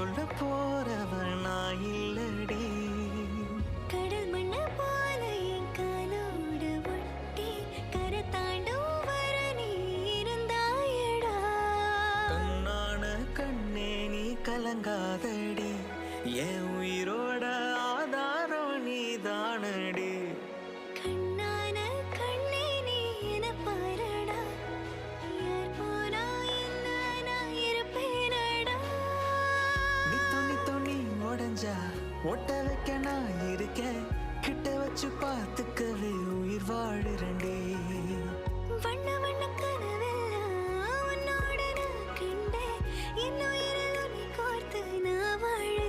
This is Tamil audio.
உள்ள போறவன் நான் இல்லடி. கடல் மண்ண போல என் காலோடு ஒட்டி கரை தாண்டும் வர நீ இருந்தாயடா. கண்ணான கண்ணே நீ கலங்காதடி, என் உயிரோட ஆதாரம் நீ தானடி. கண்ணான கண்ணே நீ என பாரடா, யார் போனா என்ன நான் இருப்பேனடா. நீ துணி துணி உடஞ்சா ஒட்ட வைக்க நான் இருக்கேன், கிட்ட வச்சு பார்த்துக்கவே உயிர் வாழுறேன்டே.